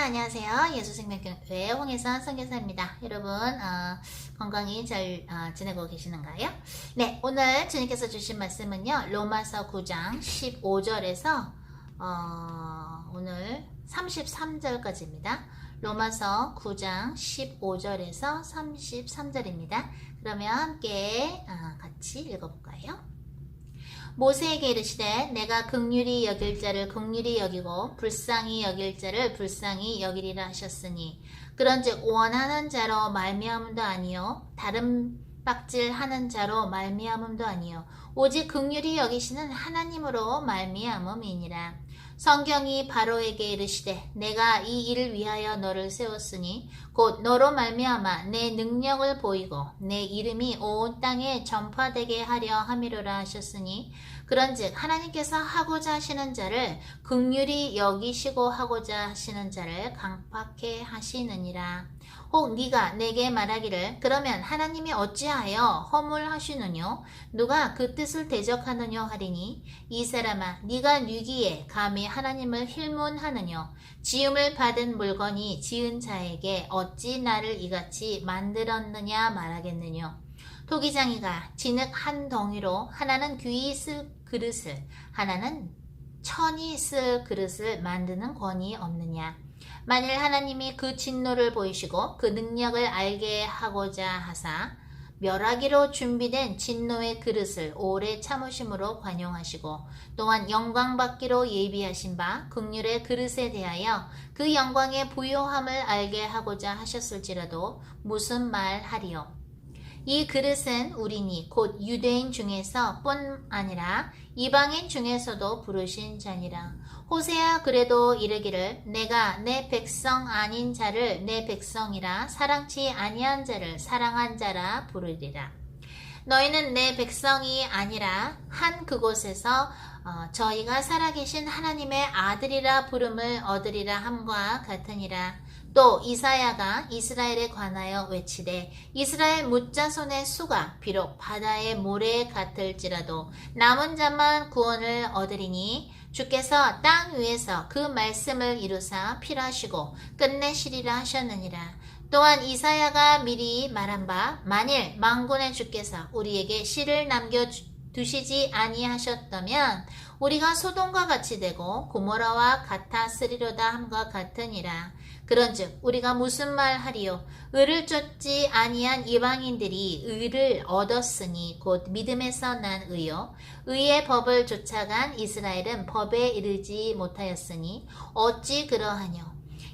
안녕하세요. 예수생명교회 홍혜선 선교사입니다. 여러분 건강히 잘 지내고 계시는가요? 네, 오늘 주님께서 주신 말씀은요. 로마서 9장 15절에서 오늘 33절까지입니다. 로마서 9장 15절에서 33절입니다. 그러면 함께 같이 읽어볼까요? 모세에게 이르시되 내가 긍휼히 여길 자를 긍휼히 여기고 불쌍히 여길 자를 불쌍히 여기리라 하셨으니 그런즉 원하는 자로 말미암음도 아니요 다른 박질하는 자로 말미암음도 아니요 오직 긍휼히 여기시는 하나님으로 말미암음이니라. 성경이 바로에게 이르시되 내가 이 일을 위하여 너를 세웠으니 곧 너로 말미암아 내 능력을 보이고 내 이름이 온 땅에 전파되게 하려 함이로라 하셨으니 그런즉 하나님께서 하고자 하시는 자를 긍휼히 여기시고 하고자 하시는 자를 강팍해 하시느니라. 혹 네가 내게 말하기를 그러면 하나님이 어찌하여 허물하시느뇨 누가 그 뜻을 대적하느뇨 하리니 이 사람아 네가 누기에 감히 하나님을 힐문하느뇨 지음을 받은 물건이 지은 자에게 어찌 나를 이같이 만들었느냐 말하겠느뇨. 토기장이가 진흙 한 덩이로 하나는 귀히 쓸 그릇을 하나는 천이 쓸 그릇을 만드는 권이 없느냐. 만일 하나님이 그 진노를 보이시고 그 능력을 알게 하고자 하사 멸하기로 준비된 진노의 그릇을 오래 참으심으로 관용하시고 또한 영광받기로 예비하신 바 긍휼의 그릇에 대하여 그 영광의 부요함을 알게 하고자 하셨을지라도 무슨 말 하리요. 이 그릇은 우리니 곧 유대인 중에서 뿐 아니라 이방인 중에서도 부르신 자니라. 호세아 그래도 이르기를 내가 내 백성 아닌 자를 내 백성이라 사랑치 아니한 자를 사랑한 자라 부르리라. 너희는 내 백성이 아니라 한 그곳에서 저희가 살아계신 하나님의 아들이라 부름을 얻으리라 함과 같으니라. 또 이사야가 이스라엘에 관하여 외치되 이스라엘 뭇자손의 수가 비록 바다의 모래 같을지라도 남은 자만 구원을 얻으리니 주께서 땅 위에서 그 말씀을 이루사 필하시고 끝내시리라 하셨느니라. 또한 이사야가 미리 말한 바 만일 만군의 주께서 우리에게 씨를 남겨두시지 아니하셨다면 우리가 소돔과 같이 되고 고모라와 같았으리로다 함과 같으니라. 그런즉 우리가 무슨 말 하리요. 의를 쫓지 아니한 이방인들이 의를 얻었으니 곧 믿음에서 난 의요 의의 법을 쫓아간 이스라엘은 법에 이르지 못하였으니 어찌 그러하뇨.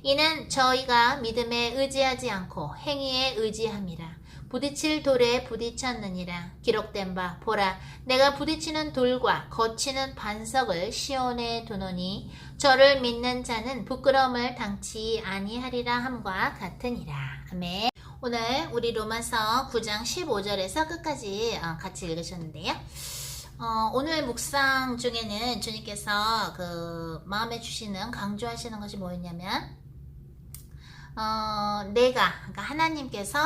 이는 저희가 믿음에 의지하지 않고 행위에 의지함이라. 부딪힐 돌에 부딪혔느니라. 기록된 바 보라 내가 부딪히는 돌과 거치는 반석을 시온에 두노니 저를 믿는 자는 부끄러움을 당치 아니하리라 함과 같으니라. 아멘. 오늘 우리 로마서 9장 15절에서 끝까지 같이 읽으셨는데요. 오늘 묵상 중에는 주님께서 그 마음에 주시는 강조하시는 것이 뭐였냐면 그러니까 하나님께서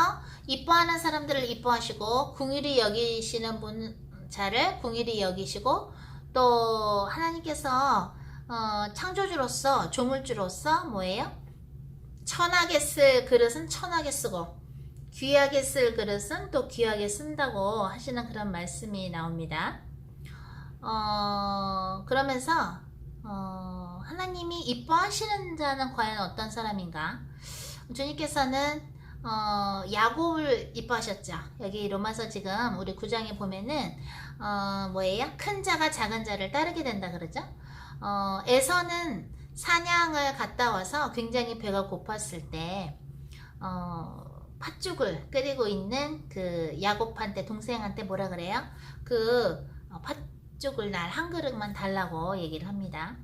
이뻐하는 사람들을 이뻐하시고 긍휼히 여기시는 자를 긍휼히 여기시고 또 하나님께서 창조주로서 조물주로서 뭐예요? 천하게 쓸 그릇은 천하게 쓰고 귀하게 쓸 그릇은 또 귀하게 쓴다고 하시는 그런 말씀이 나옵니다. 그러면서 하나님이 이뻐하시는 자는 과연 어떤 사람인가? 주님께서는 야곱을 이뻐하셨죠. 여기 로마서 지금 우리 9장에 보면은 뭐예요? 큰 자가 작은 자를 따르게 된다 그러죠. 에서는 사냥을 갔다 와서 굉장히 배가 고팠을 때 팥죽을 끓이고 있는 그 야곱한테 동생한테 뭐라 그래요? 그 팥죽을 날 한 그릇만 달라고 얘기를 합니다.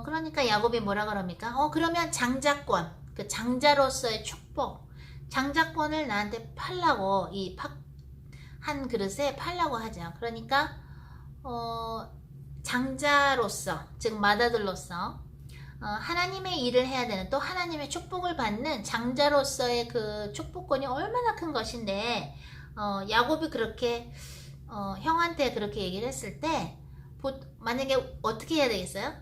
그러니까 야곱이 뭐라 그럽니까? 그러면 장자권, 그 장자로서의 축복, 장자권을 나한테 팔라고 이 한 그릇에 팔라고 하죠. 그러니까 장자로서, 즉 맏아들로서 하나님의 일을 해야 되는 또 하나님의 축복을 받는 장자로서의 그 축복권이 얼마나 큰 것인데 야곱이 그렇게 형한테 그렇게 얘기를 했을 때 만약에 어떻게 해야 되겠어요?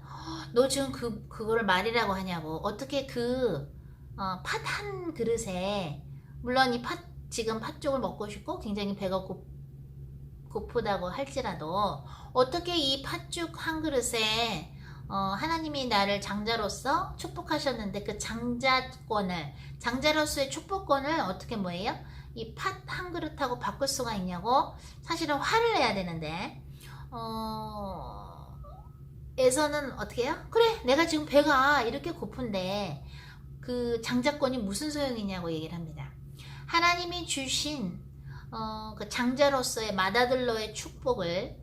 너 지금 그거를 말이라고 하냐고. 어떻게 팥 한 그릇에, 물론 지금 팥죽을 먹고 싶고 굉장히 배가 고프다고 할지라도, 어떻게 이 팥죽 한 그릇에, 하나님이 나를 장자로서 축복하셨는데 그 장자로서의 축복권을 어떻게 뭐예요? 이 팥 한 그릇하고 바꿀 수가 있냐고. 사실은 화를 내야 되는데, 에서는 어떻게 해요? 그래, 내가 지금 배가 이렇게 고픈데 그 장자권이 무슨 소용이냐고 얘기를 합니다. 하나님이 주신 그 장자로서의 맏아들로의 축복을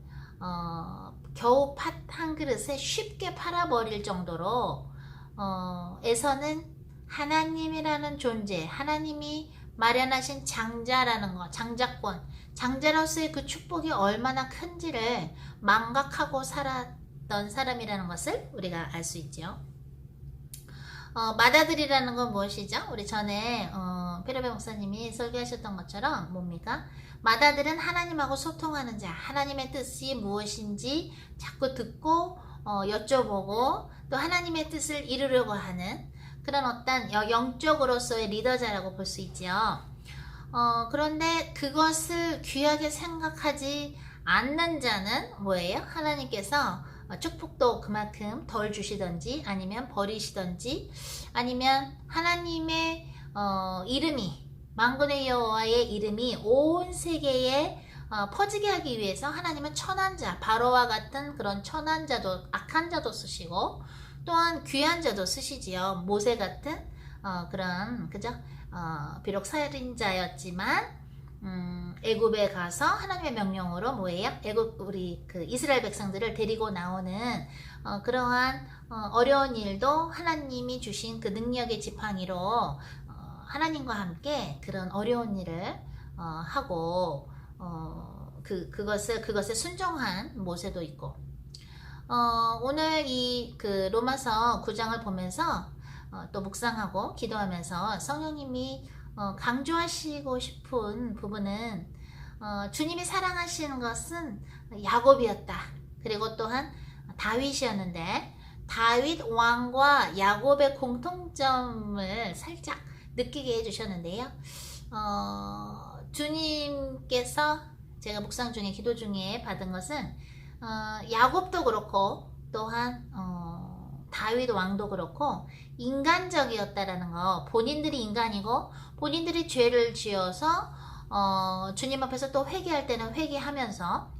겨우 팥 한 그릇에 쉽게 팔아버릴 정도로 에서는 하나님이라는 존재, 하나님이 마련하신 장자라는 거, 장자권, 장자로서의 그 축복이 얼마나 큰지를 망각하고 살았던 사람이라는 것을 우리가 알 수 있죠. 맏아들이라는 건 무엇이죠? 우리 전에 페르베 목사님이 설교하셨던 것처럼 뭡니까? 맏아들은 하나님하고 소통하는 자, 하나님의 뜻이 무엇인지 자꾸 듣고 여쭤보고 또 하나님의 뜻을 이루려고 하는 그런 어떤 영적으로서의 리더자라고 볼 수 있죠. 그런데 그것을 귀하게 생각하지 않는 자는 뭐예요? 하나님께서 축복도 그만큼 덜 주시던지 아니면 버리시던지 아니면 하나님의 이름이 만군의 여호와의 이름이 온 세계에 퍼지게 하기 위해서 하나님은 천한 자, 바로와 같은 그런 천한 자도 악한 자도 쓰시고 또한 귀한 자도 쓰시지요. 모세 같은 그런 그죠? 비록 살인자였지만 애굽에 가서 하나님의 명령으로 뭐예요? 우리 그 이스라엘 백성들을 데리고 나오는 그러한 어려운 일도 하나님이 주신 그 능력의 지팡이로 하나님과 함께 그런 어려운 일을 하고 그것에 순종한 모세도 있고 오늘 이 그 로마서 9장을 보면서 또 묵상하고 기도하면서 성령님이 강조하시고 싶은 부분은 주님이 사랑하시는 것은 야곱이었다. 그리고 또한 다윗이었는데 다윗 왕과 야곱의 공통점을 살짝 느끼게 해주셨는데요. 주님께서 제가 묵상 중에 기도 중에 받은 것은 야곱도 그렇고 또한 다윗 왕도 그렇고 인간적이었다라는 거. 본인들이 인간이고 본인들이 죄를 지어서 주님 앞에서 또 회개할 때는 회개하면서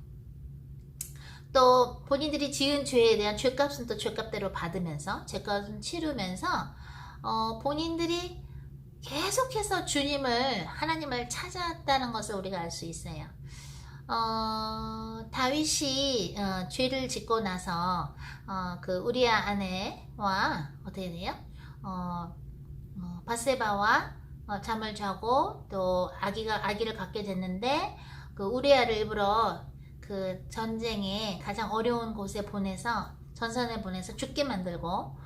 또 본인들이 지은 죄에 대한 죄값은 또 죄값대로 받으면서 죄값은 치르면서 본인들이 계속해서 하나님을 찾았다는 것을 우리가 알 수 있어요. 다윗이 죄를 짓고 나서 그 우리아 아내와 어떻게 돼요? 바세바와 잠을 자고 또 아기를 갖게 됐는데 그 우리아를 일부러 그 전쟁에 가장 어려운 곳에 전선에 보내서 죽게 만들고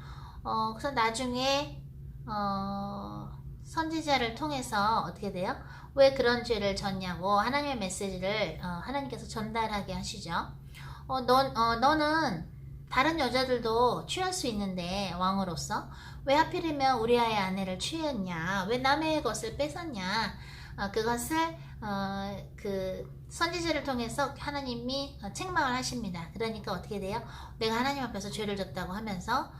그래서 나중에 선지자를 통해서 어떻게 돼요? 왜 그런 죄를 졌냐고 하나님의 메시지를 하나님께서 전달하게 하시죠. 너는 다른 여자들도 취할 수 있는데 왕으로서 왜 하필이면 우리아의 아내를 취했냐? 왜 남의 것을 뺏었냐? 그것을 그 선지자를 통해서 하나님이 책망을 하십니다. 그러니까 어떻게 돼요? 내가 하나님 앞에서 죄를 졌다고 하면서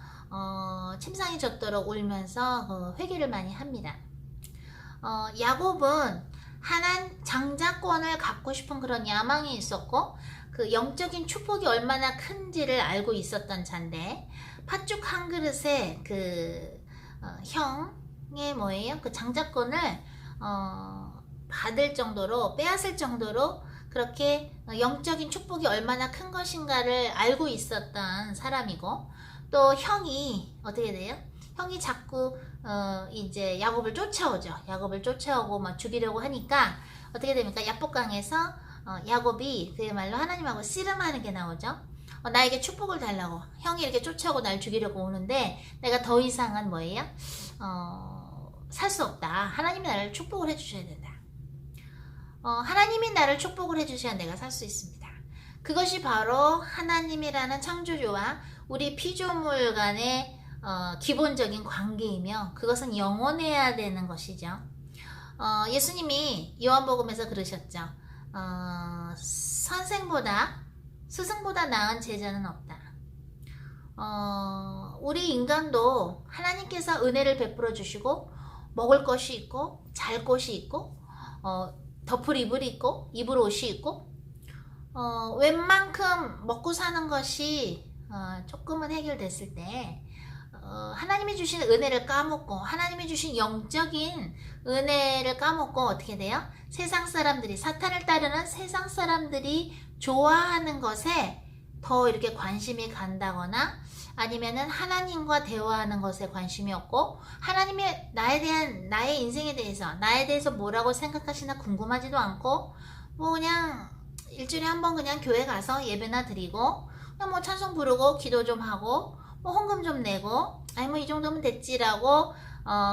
침상이 젖도록 울면서 회개를 많이 합니다. 야곱은 장자권을 갖고 싶은 그런 야망이 있었고 그 영적인 축복이 얼마나 큰지를 알고 있었던 자인데 팥죽 한 그릇에 그 형의 뭐예요? 그 장자권을 받을 정도로 빼앗을 정도로 그렇게 영적인 축복이 얼마나 큰 것인가를 알고 있었던 사람이고 또 형이 어떻게 돼요? 형이 자꾸 이제 야곱을 쫓아오죠. 야곱을 쫓아오고 막 죽이려고 하니까 어떻게 됩니까? 야복강에서 야곱이 그야말로 하나님하고 씨름하는 게 나오죠. 나에게 축복을 달라고 형이 이렇게 쫓아오고 날 죽이려고 오는데 내가 더 이상은 뭐예요? 살 수 없다. 하나님이 나를 축복을 해주셔야 된다. 하나님이 나를 축복을 해주셔야 내가 살 수 있습니다. 그것이 바로 하나님이라는 창조주와 우리 피조물 간의 기본적인 관계이며 그것은 영원해야 되는 것이죠. 예수님이 요한복음에서 그러셨죠. 선생보다 스승보다 나은 제자는 없다. 우리 인간도 하나님께서 은혜를 베풀어 주시고 먹을 것이 있고 잘 곳이 있고 덮을 이불이 있고 입을 옷이 있고 웬만큼 먹고 사는 것이 조금은 해결됐을 때 하나님이 주신 은혜를 까먹고 하나님이 주신 영적인 은혜를 까먹고 어떻게 돼요? 세상 사람들이 사탄을 따르는 세상 사람들이 좋아하는 것에 더 이렇게 관심이 간다거나 아니면은 하나님과 대화하는 것에 관심이 없고 하나님의 나의 인생에 대해서 나에 대해서 뭐라고 생각하시나 궁금하지도 않고 뭐 그냥 일주일에 한 번 그냥 교회 가서 예배나 드리고 그냥 뭐 찬송 부르고 기도 좀 하고 뭐 헌금 좀 내고 아니 뭐 이 정도면 됐지라고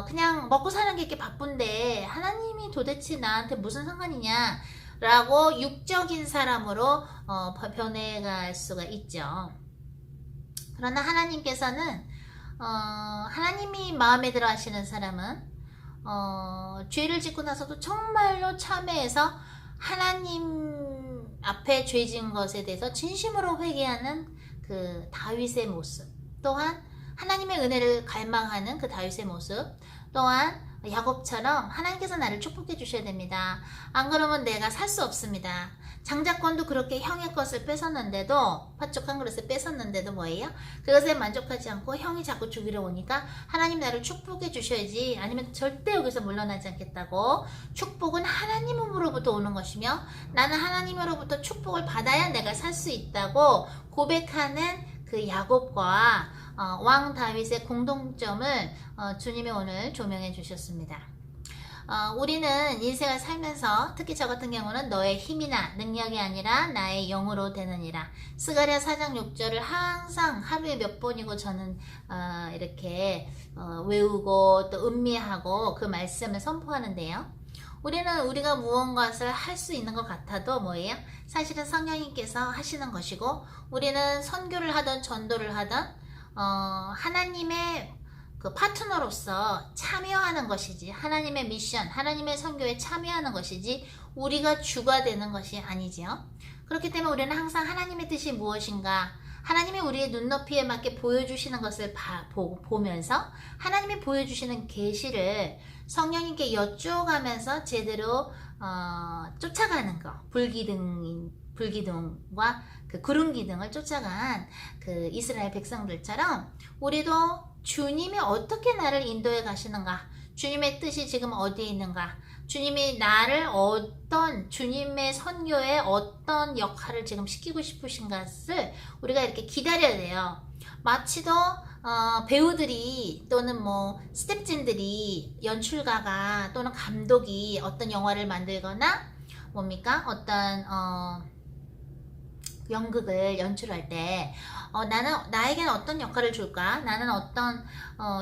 그냥 먹고 사는 게 이렇게 바쁜데 하나님이 도대체 나한테 무슨 상관이냐 라고 육적인 사람으로 변해갈 수가 있죠. 그러나 하나님께서는 하나님이 마음에 들어 하시는 사람은 죄를 짓고 나서도 정말로 참회해서 하나님 앞에 죄 지은 것에 대해서 진심으로 회개하는 그 다윗의 모습, 또한 하나님의 은혜를 갈망하는 그 다윗의 모습, 또한 야곱처럼 하나님께서 나를 축복해 주셔야 됩니다. 안 그러면 내가 살 수 없습니다. 장자권도 그렇게 형의 것을 뺏었는데도, 팥죽 한 그릇을 뺏었는데도 뭐예요? 그것에 만족하지 않고 형이 자꾸 주기로 오니까 하나님 나를 축복해 주셔야지, 아니면 절대 여기서 물러나지 않겠다고. 축복은 하나님으로부터 오는 것이며 나는 하나님으로부터 축복을 받아야 내가 살 수 있다고 고백하는 그 야곱과 왕 다윗의 공동점을 주님이 오늘 조명해 주셨습니다. 우리는 인생을 살면서 특히 저 같은 경우는 너의 힘이나 능력이 아니라 나의 영으로 되느니라. 스가랴 4장 6절을 항상 하루에 몇 번이고 저는 이렇게 외우고 또 음미하고 그 말씀을 선포하는데요. 우리가 무언가를 할 수 있는 것 같아도 뭐예요? 사실은 성령님께서 하시는 것이고 우리는 선교를 하든 전도를 하든 하나님의 그 파트너로서 참여하는 것이지, 하나님의 미션, 하나님의 선교에 참여하는 것이지 우리가 주가 되는 것이 아니지요. 그렇기 때문에 우리는 항상 하나님의 뜻이 무엇인가, 하나님이 우리의 눈높이에 맞게 보여주시는 것을 보면서 하나님이 보여주시는 계시를 성령님께 여쭈어가면서 제대로 쫓아가는 거, 불기둥과 그 구름기둥을 쫓아간 그 이스라엘 백성들처럼 우리도 주님이 어떻게 나를 인도해 가시는가, 주님의 뜻이 지금 어디에 있는가, 주님이 나를 주님의 선교에 어떤 역할을 지금 시키고 싶으신 것을 우리가 이렇게 기다려야 돼요. 마치도 배우들이 또는 뭐 스텝진들이, 연출가가 또는 감독이 어떤 영화를 만들거나 뭡니까? 어떤 연극을 연출할 때 나에게는 어떤 역할을 줄까? 나는 어떤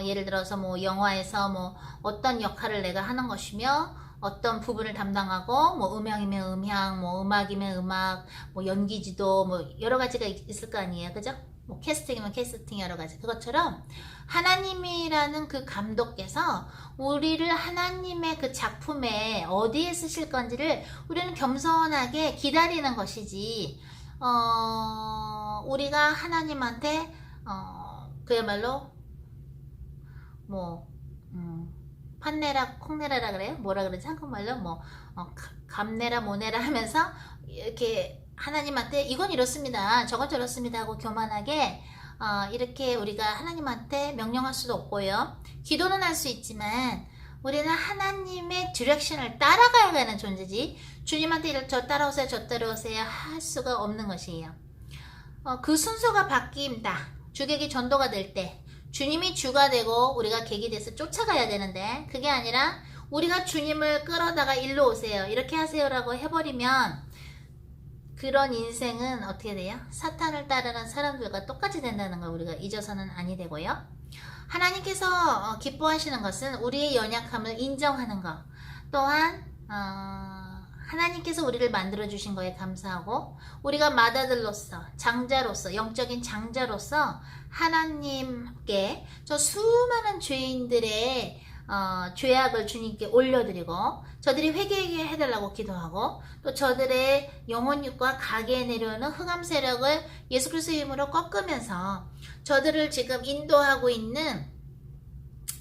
예를 들어서 뭐 영화에서 뭐 어떤 역할을 내가 하는 것이며 어떤 부분을 담당하고 뭐 음향이면 음향, 뭐 음악이면 음악, 뭐 연기지도 뭐 여러 가지가 있을 거 아니에요, 그죠? 뭐 캐스팅이면 캐스팅 여러 가지. 그것처럼 하나님이라는 그 감독께서 우리를 하나님의 그 작품에 어디에 쓰실 건지를 우리는 겸손하게 기다리는 것이지. 우리가 하나님한테 그야말로 뭐 판내라 콩내라라 그래요? 뭐라 그러지? 한국말로 뭐 감내라 뭐내라 하면서 이렇게 하나님한테 이건 이렇습니다, 저건 저렇습니다 하고 교만하게 이렇게 우리가 하나님한테 명령할 수도 없고요. 기도는 할 수 있지만 우리는 하나님의 디렉션을 따라가야 하는 존재지, 주님한테 저 따라오세요 저 따라오세요 할 수가 없는 것이에요. 그 순서가 바뀝니다. 주객이 전도가 될 때 주님이 주가 되고 우리가 객이 돼서 쫓아가야 되는데, 그게 아니라 우리가 주님을 끌어다가 일로 오세요 이렇게 하세요 라고 해버리면 그런 인생은 어떻게 돼요? 사탄을 따르는 사람들과 똑같이 된다는 걸 우리가 잊어서는 아니 되고요. 하나님께서 기뻐하시는 것은 우리의 연약함을 인정하는 것, 또한 하나님께서 우리를 만들어 주신 거에 감사하고 우리가 맏아들로서 장자로서 영적인 장자로서 하나님께 저 수많은 죄인들의 죄악을 주님께 올려드리고 저들이 회개하게 해달라고 기도하고 또 저들의 영혼육과 가게에 내려오는 흑암 세력을 예수 그리스도의 이름으로 꺾으면서 저들을 지금 인도하고 있는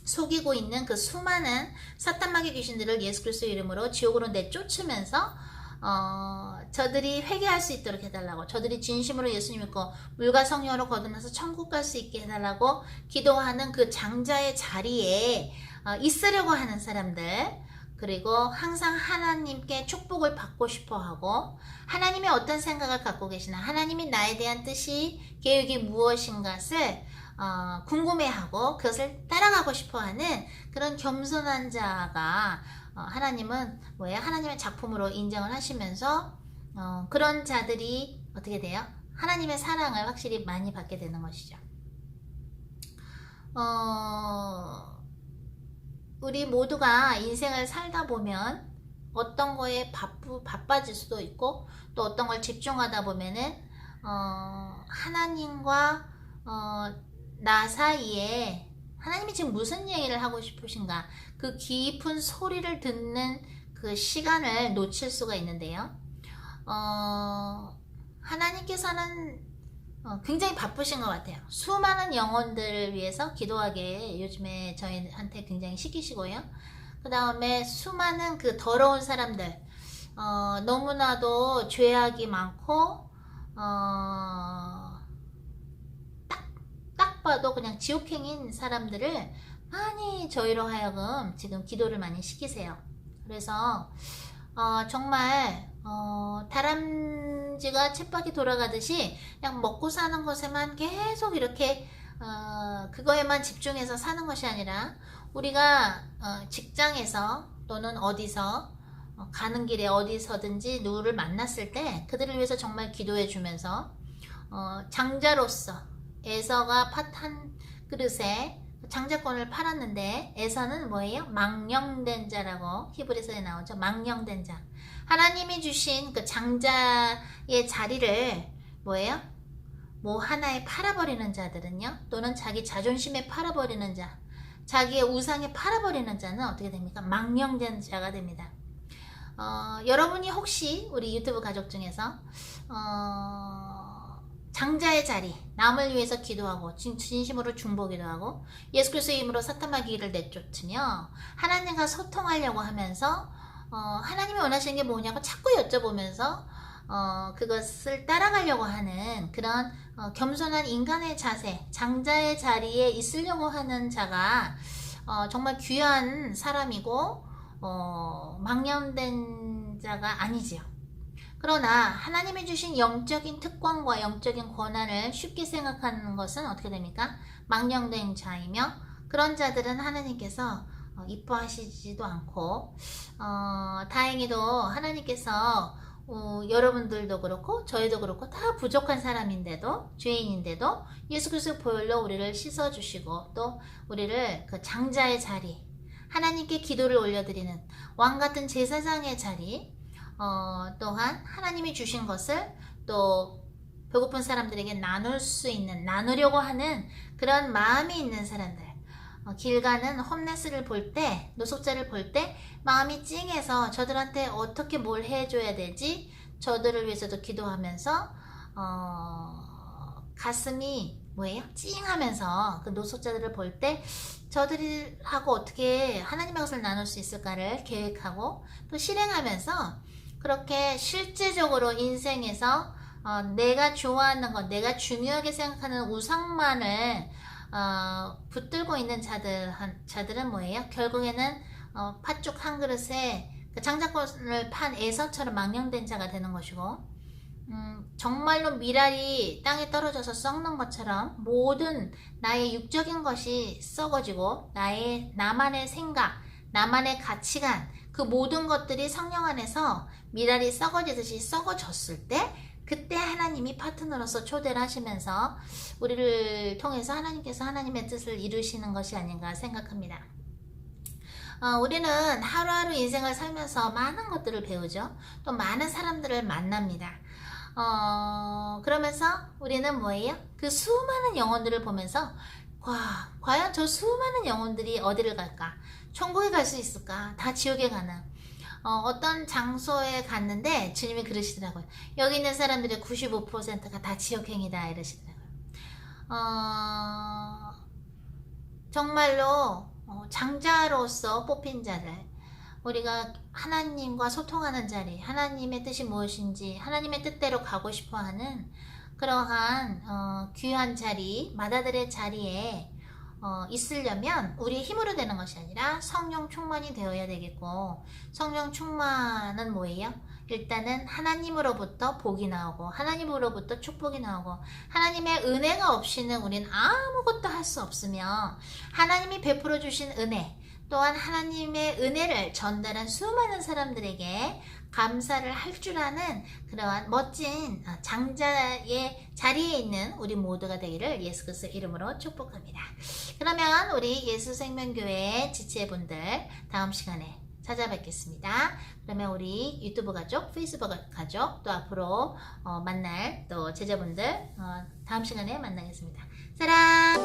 속이고 있는 그 수많은 사탄 마귀 귀신들을 예수 그리스도의 이름으로 지옥으로 내쫓으면서 저들이 회개할 수 있도록 해달라고 저들이 진심으로 예수님 믿고 물과 성령으로 거듭나서 천국 갈 수 있게 해달라고 기도하는 그 장자의 자리에 있으려고 하는 사람들 그리고 항상 하나님께 축복을 받고 싶어하고 하나님이 어떤 생각을 갖고 계시나 하나님이 나에 대한 뜻이 계획이 무엇인가를 궁금해하고 그것을 따라가고 싶어하는 그런 겸손한 자가 하나님은 뭐예요? 하나님의 작품으로 인정을 하시면서 그런 자들이 어떻게 돼요? 하나님의 사랑을 확실히 많이 받게 되는 것이죠. 우리 모두가 인생을 살다 보면 어떤 거에 바빠질 수도 있고 또 어떤 걸 집중하다 보면은 하나님과 나 사이에 하나님이 지금 무슨 얘기를 하고 싶으신가 그 깊은 소리를 듣는 그 시간을 놓칠 수가 있는데요. 하나님께서는 굉장히 바쁘신 것 같아요. 수많은 영혼들을 위해서 기도하게 요즘에 저희한테 굉장히 시키시고요. 그 다음에 수많은 그 더러운 사람들 너무나도 죄악이 많고 딱 봐도 그냥 지옥행인 사람들을 많이 저희로 하여금 지금 기도를 많이 시키세요. 그래서 정말 다람쥐가 쳇바퀴 돌아가듯이 그냥 먹고 사는 것에만 계속 이렇게 그거에만 집중해서 사는 것이 아니라 우리가 직장에서 또는 어디서 가는 길에 어디서든지 누구를 만났을 때 그들을 위해서 정말 기도해 주면서 장자로서 에서가 팥 한 그릇에 장자권을 팔았는데 에서는 뭐예요? 망령된 자라고 히브리서에 나오죠. 망령된 자. 하나님이 주신 그 장자의 자리를 뭐예요? 뭐 하나에 팔아버리는 자들은요. 또는 자기 자존심에 팔아버리는 자. 자기의 우상에 팔아버리는 자는 어떻게 됩니까? 망령된 자가 됩니다. 여러분이 혹시 우리 유튜브 가족 중에서 장자의 자리, 남을 위해서 기도하고 진심으로 중보기도 하고 예수 그리스도의 이름으로 사탄 마귀를 내쫓으며 하나님과 소통하려고 하면서 하나님이 원하시는 게 뭐냐고 자꾸 여쭤보면서 그것을 따라가려고 하는 그런 겸손한 인간의 자세, 장자의 자리에 있으려고 하는 자가 정말 귀한 사람이고 망령된 자가 아니지요. 그러나 하나님이 주신 영적인 특권과 영적인 권한을 쉽게 생각하는 것은 어떻게 됩니까? 망령된 자이며 그런 자들은 하나님께서 이뻐하시지도 않고 다행히도 하나님께서 여러분들도 그렇고 저희도 그렇고 다 부족한 사람인데도 죄인인데도 예수 그리스도 보혈로 우리를 씻어주시고 또 우리를 그 장자의 자리 하나님께 기도를 올려드리는 왕같은 제사장의 자리 또한 하나님이 주신 것을 또 배고픈 사람들에게 나눌 수 있는 나누려고 하는 그런 마음이 있는 사람들 길 가는 홈레스를 볼 때 노숙자를 볼 때 마음이 찡해서 저들한테 어떻게 뭘 해줘야 되지 저들을 위해서도 기도하면서 가슴이 뭐예요? 찡하면서 그 노숙자들을 볼 때 저들하고 어떻게 하나님의 것을 나눌 수 있을까를 계획하고 또 실행하면서 그렇게 실제적으로 인생에서 내가 좋아하는 것, 내가 중요하게 생각하는 우상만을 붙들고 있는 자들은 뭐예요? 결국에는 팥죽 한 그릇에 그 장자권을 판 에서처럼 망령된 자가 되는 것이고 정말로 미랄이 땅에 떨어져서 썩는 것처럼 모든 나의 육적인 것이 썩어지고 나만의 생각, 나만의 가치관 그 모든 것들이 성령 안에서 미랄이 썩어지듯이 썩어졌을 때 그때 하나님이 파트너로서 초대를 하시면서 우리를 통해서 하나님께서 하나님의 뜻을 이루시는 것이 아닌가 생각합니다. 우리는 하루하루 인생을 살면서 많은 것들을 배우죠. 또 많은 사람들을 만납니다. 그러면서 우리는 뭐예요? 그 수많은 영혼들을 보면서 과연 저 수많은 영혼들이 어디를 갈까? 천국에 갈 수 있을까? 다 지옥에 가나? 어떤 장소에 갔는데 주님이 그러시더라고요. 여기 있는 사람들의 95%가 다 지옥행이다 이러시더라고요. 정말로 장자로서 뽑힌 자를, 우리가 하나님과 소통하는 자리, 하나님의 뜻이 무엇인지 하나님의 뜻대로 가고 싶어하는 그러한 귀한 자리, 마다들의 자리에 있으려면 우리의 힘으로 되는 것이 아니라 성령 충만이 되어야 되겠고, 성령 충만은 뭐예요? 일단은 하나님으로부터 복이 나오고 하나님으로부터 축복이 나오고, 하나님의 은혜가 없이는 우린 아무것도 할 수 없으며, 하나님이 베풀어 주신 은혜 또한 하나님의 은혜를 전달한 수많은 사람들에게 감사를 할 줄 아는 그러한 멋진 장자의 자리에 있는 우리 모두가 되기를 예수 그리스도 이름으로 축복합니다. 그러면 우리 예수생명교회 지체분들 다음 시간에 찾아뵙겠습니다. 그러면 우리 유튜브 가족, 페이스북 가족, 또 앞으로 만날 또 제자분들 다음 시간에 만나겠습니다. 사랑!